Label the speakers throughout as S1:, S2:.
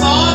S1: 7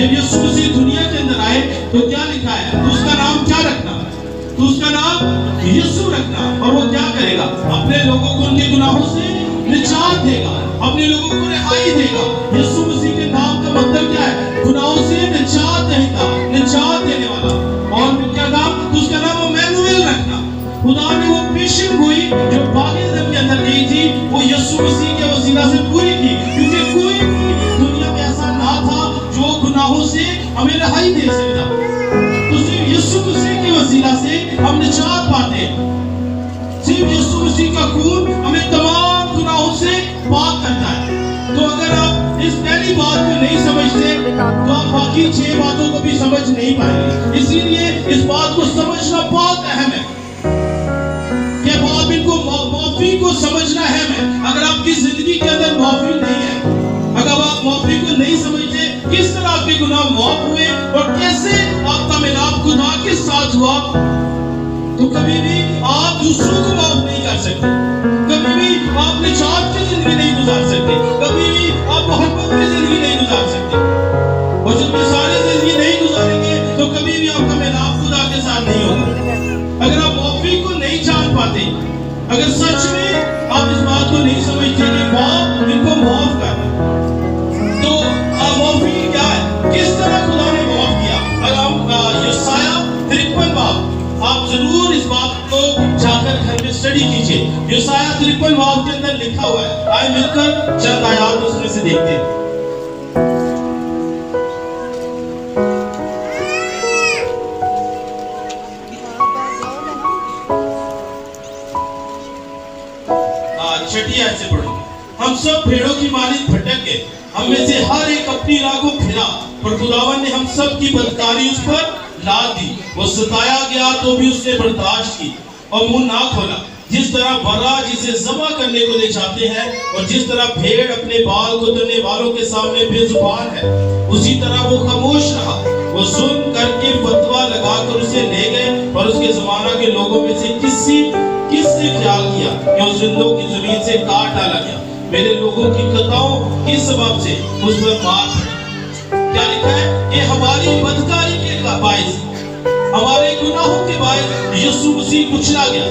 S1: جب یسوع مسیح دنیا کے اندر آئے تو کیا لکھا ہے؟ تو اس کا نام کیا رکھنا؟ تو اس کا نام یسوع رکھنا. اور وہ کیا کرے گا؟ اپنے لوگوں کو ان کے گناہوں سے نجات دے گا, اپنے لوگوں کو رہائی دے گا. یسوع مسیح کے نام کا مطلب کیا ہے؟ گناہوں سے نجات دیتا, نجات دینے والا. اور پھر کیا کہا؟ تو اس کا نام امانویل رکھنا. خدا نے وہ پیشن گوئی جو باغ عدن کے اندر گئی تھی وہ یسوع مسیح کے وسیلہ سے پوری کی, کیونکہ کوئی دنیا میں ایسا نہ تھا جو گناہوں سے ہمیں رہائی دے سکتا. تو صرف یسوع مسیح کے وسیلہ سے ہم نجات پاتے ہیں. صرف یسوع مسیح کا خون ہمیں تمام گناہوں سے پاک کرتا ہے. تو اگر آپ اس پہلی بات کو نہیں سمجھتے تو آپ باقی 6 باتوں کو بھی سمجھ نہیں پائیں گے. اسی لیے اس بات کو سمجھنا بہت اہم ہے کہ آپ ان کو معافی کو سمجھنا اہم ہے. اگر آپ کی زندگی کے اندر معافی نہیں ہے, اگر آپ معافی کو نہیں سمجھتے کس طرح آپ کے گناہ معاف ہوئے اور کیسے آپ کا ملاپ خدا کے ساتھ ہوا, تو کبھی بھی آپ دوسروں کو معاف نہیں کر سکتے, کبھی بھی آپ نجات کی زندگی نہیں گزار سکتے, کبھی بھی آپ محبت کی زندگی نہیں گزار سکتے. اور جب یہ سارے زندگی نہیں گزاریں گے تو کبھی بھی آپ کا ملاپ خدا کے ساتھ نہیں ہوگا. اگر آپ معافی کو نہیں جان پاتے, اگر سچ میں آپ اس بات کو نہیں سمجھتے کہ باپ ان کو معاف کر رہا ہے, تو معافی کیا ہے, کس طرح خدا نے معاف کیا. اگر ہم یسایہ 53 باب, آپ ضرور اس بات کو جا کر گھر میں اسٹڈی کیجئے. یسایہ 53 باب کے اندر لکھا ہوا ہے. آئے مل کر چند آیات اس میں سے دیکھتے ہیں. چھٹی آیت سے پڑھو. ہم سب بھیڑوں کی مانند بھٹک گئے, ہم میں سے ہر ایک اپنی راہ کو پھرا, اور خداوند نے ہم سب کی بدکاری اس پر لاد دی. وہ ستایا گیا تو بھی اس نے برداشت کی اور منہ نہ کھولا. جس طرح برا جسے ذبح کرنے کو لے جاتے ہیں, اور جس طرح بھیڑ اپنے بال کوترنے والوں کے سامنے بے زبان ہے, اسی طرح وہ خاموش رہا. وہ ظلم کر کے فتویٰ لگا کر اسے لے گئے, اور اس کے زمانہ کے لوگوں میں سے کس نے خیال کیا کہ اس زندوں کی زمین سے کاٹ ڈالا گیا. میرے لوگوں کی خطاؤں کی سبب سے اس پر مار پڑی. کیا لکھا ہے؟ یہ ہماری بدکاری کے باعث, ہمارے گناہوں کے باعث یسوع مسیح کچلا گیا.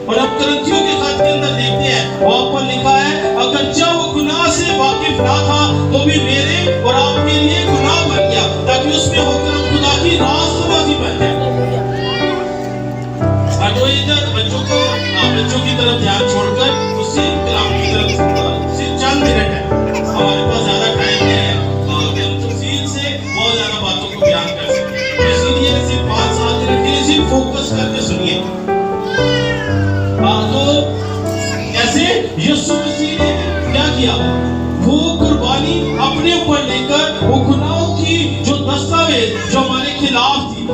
S1: اور اب کرنتھیوں کے خط کے اندر دیکھتے ہیں, وہاں پر لکھا ہے اگرچہ وہ گناہ سے واقف نہ تھا تو بھی میرے اور آپ کے لیے گناہ بن گیا, تاکہ اس میں ہو کر خدا کی راست بازی بن جائے. تو ادھر بچوں کی طرف دھیان چھوڑ کر اس سے کلام کی طرف صرف چند منٹ ہے, ہمارے پاس زیادہ ٹائم نہیں ہے کہ ہم تفصیل سے بہت زیادہ باتوں کو بیان کر سکیں. اسی لیے صرف 5-7 منٹ کے لیے صرف فوکس کر کے سنیے. تو کیسے یسوع مسیح نے کیا کیا, وہ قربانی اپنے اوپر لے کر وہ گناہوں کی جو دستاویز جو ہمارے خلاف تھی,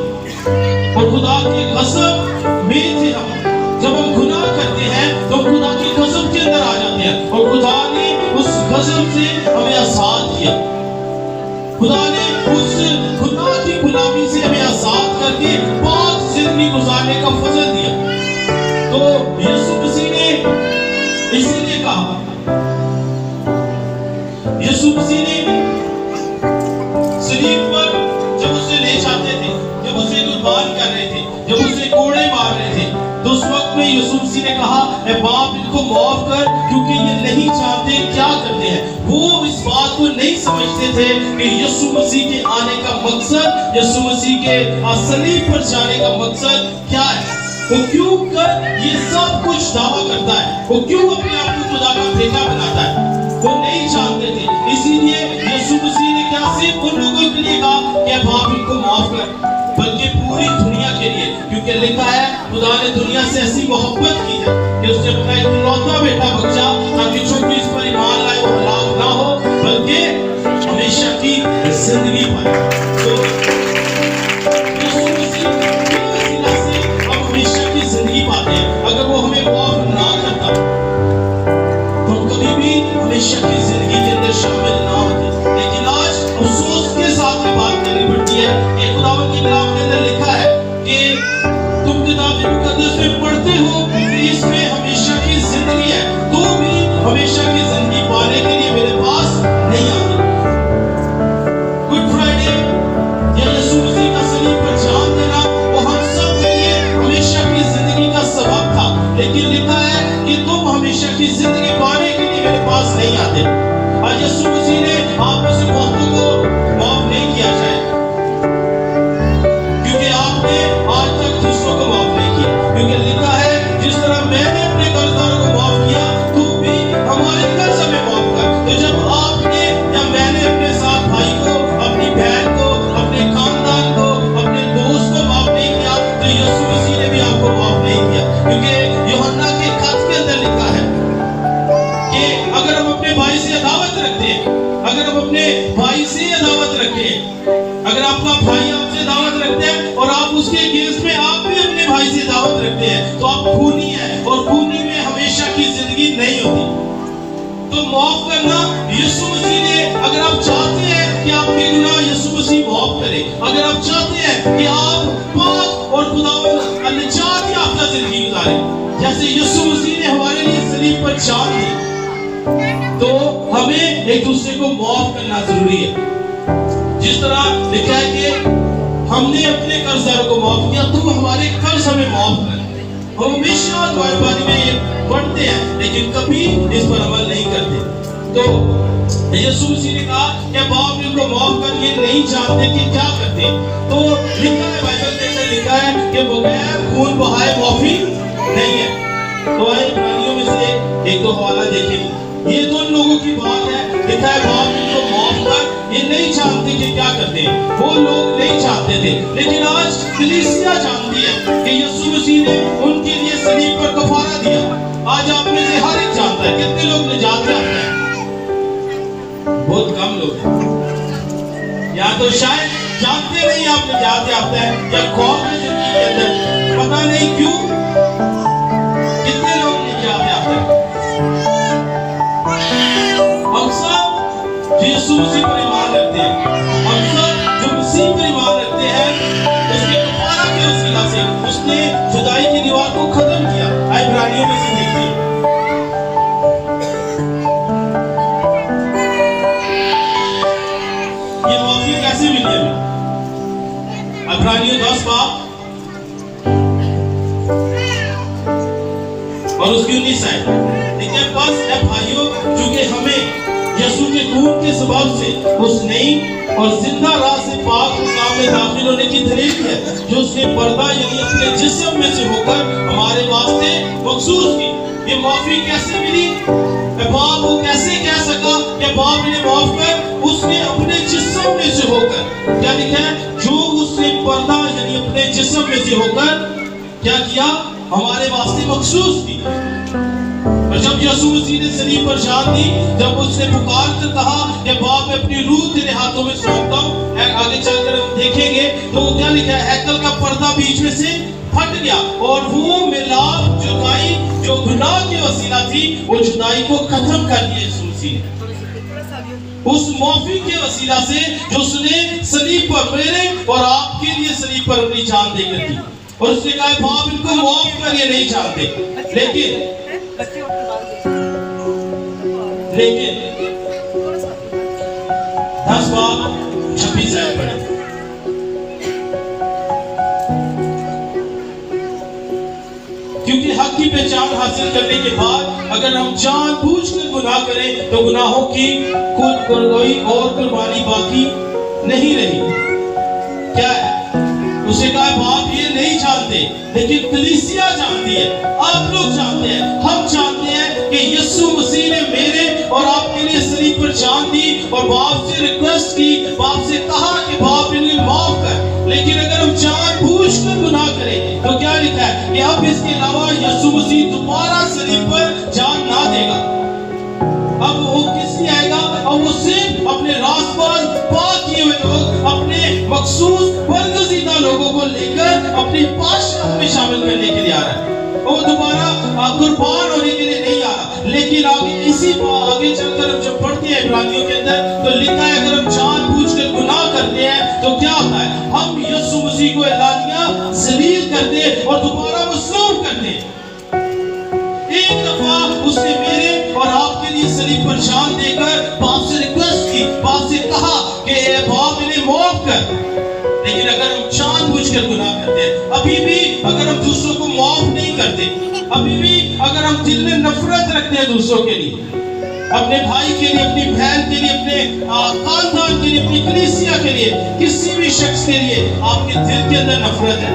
S1: اور خدا کے غضب میں تھے. ہم جب ہم گناہ کرتے ہیں تو خدا کے غضب کے اندر آ جاتے ہیں, اور خدا نے اس غضب سے ہمیں آزاد کیا. خدا نے اس گناہ کی غلامی سے ہمیں آزاد کر کے پاک زندگی گزارنے کا فضل دیا. تو یسوع مسیح نے اسی لیے کہا, یسوع مسیح نے صلیب پر جب اسے لے جاتے تھے, جب اسے قربان کر رہے تھے, جب اسے کوڑے مار رہے تھے, تو اس وقت میں یسوع مسیح نے کہا اے باپ ان کو معاف کر, کیونکہ یہ نہیں جانتے کیا کرتے ہیں. وہ اس بات کو نہیں سمجھتے تھے کہ یسوع مسیح کے آنے کا مقصد, یسوع مسیح کے صلیب پر جانے کا مقصد کیا ہے. وہ کیوں کر یہ سب کچھ دعویٰ کرتا ہے, وہ کیوں اپنے آپ کو خدا کا بیٹا بناتا ہے, وہ نہیں جانتے تھے. اسی لیے یسوع مسیح نے کیا صرف ان لوگوں کے لیے کہا کہ باپ ان کو معاف کر, بلکہ پوری دنیا کے لیے, کیونکہ لکھا ہے خدا نے دنیا سے ایسی محبت کی ہے کہ اس نے اپنا اکلوتا بیٹا بخشا, تاکہ جو کوئی اس پر ایمان لائے وہ ہلاک نہ ہو بلکہ ہمیشہ کی زندگی پائے. تو یسوع مسیح کے وسیلہ سے ہم ہمیشہ کی زندگی پاتے ہیں. اگر وہ ہمیں معاف نہ کرتا تو ہم کبھی بھی ہمیشہ کی زندگی کے اندر شامل نہ ہوتے. لیکن آج افسوس کے ساتھ یہ بات کرنی پڑتی ہے کہ خداوند کے کلام کے اندر لکھا ہے کہ تم کتاب مقدس میں پڑھتے ہو کہ اس میں ہمیشہ کی زندگی ہے, تو بھی ہمیشہ کی زندگی پانے کے لیے میرے پاس نہیں آتی. گڈ فرائیڈے یسوع مسیح نے آپ میں سے بہتوں کو معاف نہیں کیا شاید، کیونکہ آپ نے آج تک دوسروں کو معاف نہیں کیا، کیونکہ لکھا ہے جس طرح میں نے اپنے قرضداروں کو معاف کیا تو بھی ہمارے قرض ہمیں معاف کر۔ تو جب آپ نے یا میں نے اپنے ساتھ بھائی کو، اپنی بہن کو، اپنے خاندان کو، اپنے دوست کو معاف نہیں کیا تو یسوع مسیح نے بھی آپ کو معاف نہیں کیا، کیونکہ یوحنا کے خط کے اندر لکھا ہے کہ اگر ہم اپنے بھائی سے عداوت رکھتے ہیں، اگر ہم اپنے بھائی سے عداوت رکھتے ہیں، اگر آپ کا بھائی آپ سے دعوت رکھتے ہیں اور آپ اس کے اگینسٹ میں آپ بھی اپنے بھائی سے دعوت رکھتے ہیں تو آپ خونی ہیں، اور خونی میں ہمیشہ کی زندگی نہیں ہوتی۔ تو معاف کرنا یسوع مسیح نے، اگر آپ چاہتے ہیں کہ آپ کے گناہ یسوع مسیح معاف کرے، اگر آپ چاہتے ہیں کہ آپ پاک اور خداوند نجات یافتہ زندگی گزاریں جیسے یسوع مسیح نے ہمارے لیے صلیب پر جان دی، تو ہمیں ایک دوسرے کو معاف کرنا ضروری ہے۔ جس طرح لکھا ہے کہ ہم نے اپنے قرضداروں کو معاف کیا تو ہمارے قرض ہمیں معاف کر۔ ہم ہمیشہ دعائیں بانی میں یہ پڑھتے ہیں لیکن کبھی اس پر عمل نہیں کرتے۔ تو یسوع مسیح نے کہا کہ باپ ان کو معاف کر، یہ نہیں جانتے کہ کیا کرتے۔ تو لکھا ہے بائبل کے اندر لکھا ہے کہ بغیر خون بہائے معافی نہیں ہے۔ تو آئے عبرانیوں میں سے ایک دو حوالہ دیکھیں، یہ تو ان لوگوں کی بات ہے، لکھا ہے باپ ان کو معاف کر، یہ نہیں جانتے کہ کیا کرتے ہیں۔ وہ لوگ نہیں جانتے تھے، لیکن آج کلیسیا جانتی ہے کہ یسوع مسیح نے ان کے لیے صلیب پر کفارہ دیا۔ آج آپ میں سے ہر ایک جانتا ہے۔ کتنے لوگ نجات یافتہ ہیں؟ بہت کم لوگ ہیں، یا تو شاید جانتے نہیں آپ نجات یافتہ ہیں، یا خوف ہے زندگی کے اندر، پتہ نہیں کیوں۔ کتنے لوگ نجات یافتہ ہیں؟ ہم سب جو یسوع مسیح پر ایمان رکھتے ہیں، ہم سب جو مسیح پر ایمان رکھتے ہیں، اس کے کفارہ کے وسیلہ سے اس نے جدائی کی دیوار کو ختم کیا۔ عبرانیوں میں سے دیکھتے ہیں، یہ معافی کیسے ملی ہمیں؟ عبرانیوں 10 باب اور اس کی 19 آیت، لیکن بس اے بھائیوں، چونکہ ہمیں یسوع کے خون کے سبب سے اس نئی اور زندہ راہ سے پاک مقام میں داخل ہونے کی دلیل ہے جو اس نے پردہ یعنی اپنے جسم میں سے ہو کر ہمارے واسطے مخصوص کی۔ یہ معافی کیسے ملی؟ باپ وہ کیسے کہہ سکا کہ باپ نے معاف کر؟ اس نے اپنے جسم میں سے ہو کر، کیا لکھا ہے؟ جو اس نے پردہ یعنی اپنے جسم میں سے ہو کر کیا کیا؟ ہمارے واسطے مخصوص کی۔ اور جب یسوع مسیح نے صلیب پر جان دی، جب اس نے پکار کر کہا کہ باپ میں اپنی روح تیرے ہاتھوں میں سونپتا ہوں، آگے چل کر ہم دیکھیں گے تو کیا لکھا ہے؟ ہیکل کا پردہ بیچ میں سے پھٹ گیا اور وہ ملاپ جدائی جو گناہ کی وسیلہ تھی، وہ جدائی کو ختم کر دیا یسوع مسیح نے۔ اس معافی کے وسیلہ سے جو اس نے صلیب پر میرے اور آپ کے لیے صلیب پر اپنی جان دے کر دی، اور اس نے کہا باپ ان کو معاف کر، یہ نہیں چاہتے، لیکن 10 باب 26 آیت پڑھیں۔ کیونکہ حق کی پہچان حاصل کرنے کے بعد اگر ہم جان بوجھ کر گناہ کریں تو گناہوں کی کوئی اور قربانی باقی نہیں رہی۔ کیا ہے؟ اسے کہا باپ یہ نہیں جانتے، لیکن کلیسیا جانتی ہے، آپ لوگ جانتے ہیں، ہم جانتے ہیں کہ یسوع مسیح نے میرے اور آپ کے لیے صلیب پر جان دی، اور باپ سے ریکویسٹ کی، باپ سے کہا کہ باپ انہیں معاف کر۔ لیکن اگر ہم جان بوجھ کر گناہ کریں تو کیا لکھا ہے کہ اب اس کے علاوہ یسوع مسیح دوبارہ صلیب پر جان نہ دے گا۔ اب وہ کس لیے آئے گا؟ اور وہ صرف اپنے راست باز پاک کیے ہوئے لوگ، اپنے مخصوص برگزیدہ لوگوں کو لے کر اپنی بادشاہت میں شامل کرنے کے لیے آ رہا ہے۔ وہ دوبارہ قربان ہونے کے لیے نہیں آ رہا، لیکن آگے چل کر ہم جب پڑھتے ہیں عبرانیوں کے اندر تو لکھا ہے اگر ہم جان بوجھ کر گناہ کرتے ہیں تو کیا ہوتا ہے؟ ہم یسوع مسیح کو اعلانیہ ذلیل کرتے ہیں اور دوبارہ مصلوب کرتے ہیں۔ ایک دفعہ اس نے میرے اور آپ کے لیے صلیب پر جان دے کر باپ سے ریکویسٹ کی، باپ سے کہا کہ اے باپ انہیں معاف کر۔ لیکن اگر ہم جان بوجھ کر گناہ کرتے ہیں، ابھی بھی اگر ہم دوسروں کو معاف نہیں کرتے، ابھی بھی اگر ہم دل میں نفرت رکھتے ہیں دوسروں کے لیے، اپنے بھائی کے لیے، اپنی بہن کے لیے، اپنے خاندان کے لیے، اپنی کلیسیا کے لیے، کسی بھی شخص کے لیے آپ کے دل کے اندر نفرت ہے،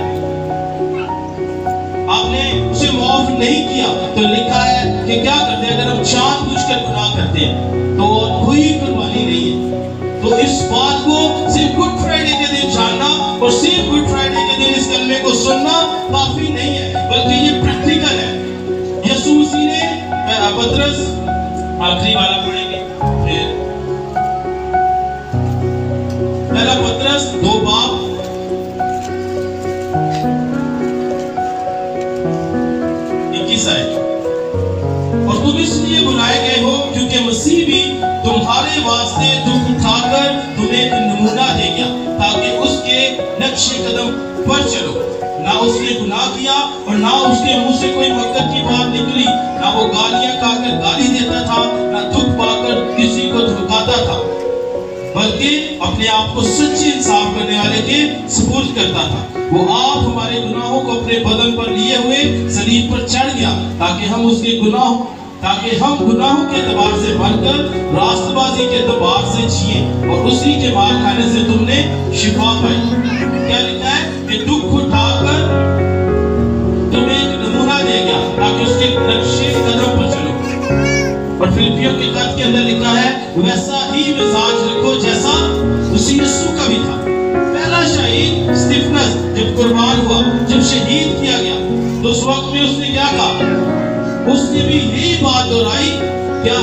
S1: آپ نے اسے معاف نہیں کیا، تو لکھا ہے کہ کیا کرتے ہیں؟ اگر ہم جان بوجھ کر گناہ کرتے ہیں تو کوئی قربانی نہیں ہے۔ تو اس بات کو صرف گڈ فرائیڈے کے دن جاننا اور صرف گڈ فرائیڈے کے دن اس کلمے کو سننا کافی نہیں ہے، بلکہ یہ پریکٹیکل ہے۔ یسوع مسیح نے پطرس، آخری والا پڑھیں گے، پہلا پطرس 2 باب 21 آیت، اور تم اس لیے بلائے گئے ہو کیونکہ مسیح بھی تمہارے واسطے دکھ اٹھا کر تمہیں ایک نمونہ دے گیا تاکہ اس کے نقش قدم پر چلو۔ نہ اس نے گناہ کیا اور نہ اس کے منہ سے کوئی مکر کی بات نکلی، نہ وہ گالیاں کھا کر گالی دیتا تھا، نہ دکھ پا کر کسی کو دھمکاتا تھا، بلکہ اپنے آپ کو سچے انصاف کرنے والے کے سپرد کرتا تھا۔ وہ آپ ہمارے گناہوں کو اپنے بدن پر لیے ہوئے صلیب پر چڑھ گیا تاکہ ہم گناہوں کے اعتبار سے بن کر راست بازی کے اعتبار سے جیئیں، اور اسی کے مار کھانے سے تم نے شفا پائی۔ کیا لکھا ہے؟ کہ دکھ اٹھا کر تمہیں ایک نمونہ دے گیا تاکہ اس کے نقشے قدم پر چلو۔ اور فلپیوں کے خط کے اندر لکھا ہے ویسا ہی مزاج رکھو جیسا مسیح یسوع کا بھی تھا۔ پہلا شہید اسطفنس جب قربان ہوا، جب شہید کیا گیا، تو اس وقت میں اس نے کیا کہا؟ اس نے بھی یہی بات دہرائی، کیا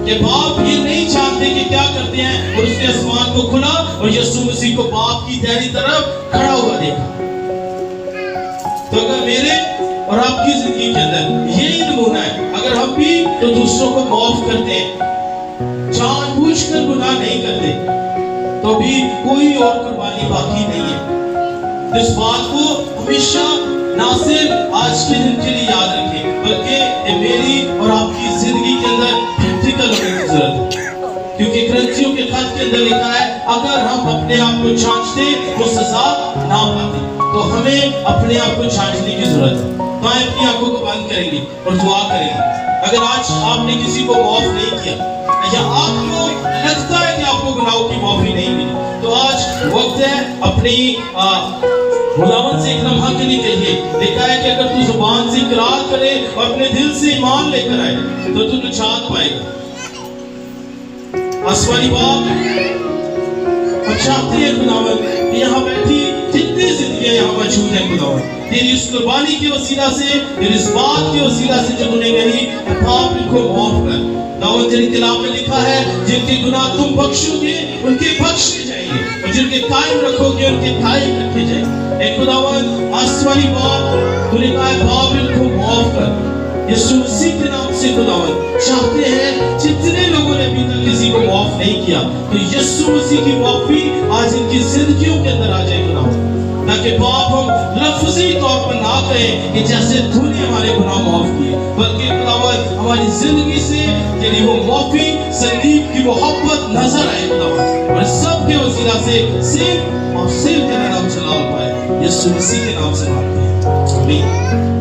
S1: کہ باپ یہ نہیں جانتے کہ کیا کرتے ہیں، اور اس نے آسمان کو کھلا اور یسوع مسیح کو باپ کی دائیں طرف کھڑا ہوا دیکھا۔ تو اگر میرے اور آپ کی زندگی کے اندر یہی نمونہ ہے، اگر ہم بھی تو دوسروں کو معاف کرتے ہیں، جان بوجھ کر گناہ نہیں کرتے، تو بھی کوئی اور قربانی باقی نہیں ہے۔ اس بات کو ہمیشہ نہ صرف آج کے دن کے لیے یاد رکھیں، بلکہ یہ میری اور آپ کی زندگی کے اندر پریکٹیکل ہونے کی ضرورت ہے، کیونکہ کرنچیوں کے خط کے اندر لکھا ہے اگر ہم اپنے آپ کو جانچتے تو سزا نہ پاتے، تو ہمیں اپنے آپ کو جانچنے کی ضرورت ہے۔ تو آئیں اپنی آنکھوں کو بند کریں گے اور دعا کریں گے۔ اگر آج آپ نے کسی کو معاف نہیں کیا، یا آپ کو لگتا ہے کہ آپ کو گناہوں کی معافی نہیں ملی، تو آج وقت ہے اپنی خداوند سے ایک لمحہ کے لیے کہیے۔ لکھا ہے کہ اگر تو زبان سے اقرار کرے اور اپنے دل سے ایمان لے کر آئے تو تو نجات پائے گا۔ آسمانی باپ، ہم چاہتے ہیں خداوند کہ یہاں بیٹھی جتنی زندگیاں یہاں موجود ہیں خداوند، تیری اس قربانی کے وسیلہ سے، تیری اس بات کے وسیلہ سے جو نے کہی، باپ ان کو معاف کر۔ خداوند تیری کلام میں لکھا ہے جن کے گناہ تم بخشو گے ان کے بخشے جائیں گے، اور جن کے قائم رکھو گے ان کے قائم رکھے جائیں گے۔ اے خداوند آسمانی باپ، تو نے کہا ہے باپ ان کو معاف کر۔ یسوع مسیح کے نام سے خداوند چاہتے ہیں جتنے لوگوں نے ابھی تک کسی کو معاف نہیں کیا، تو یسوع مسیح کی معافی آج ان کی زندگیوں کے اندر آ جائے خداوند، تاکہ باپ ہم لفظی طور پر نہ کہیں کہ جیسے تو نے ہمارے گناہ معاف کیے، بلکہ خداوند ہماری زندگی سے تیری وہ معافی، صلیب کی محبت نظر آئے خداوند، اور سب کے وسیلہ سے صرف اور صرف تیرا نام چلا پائے۔ یسوع مسیح کے نام سے مانگتے ہیں، آمین۔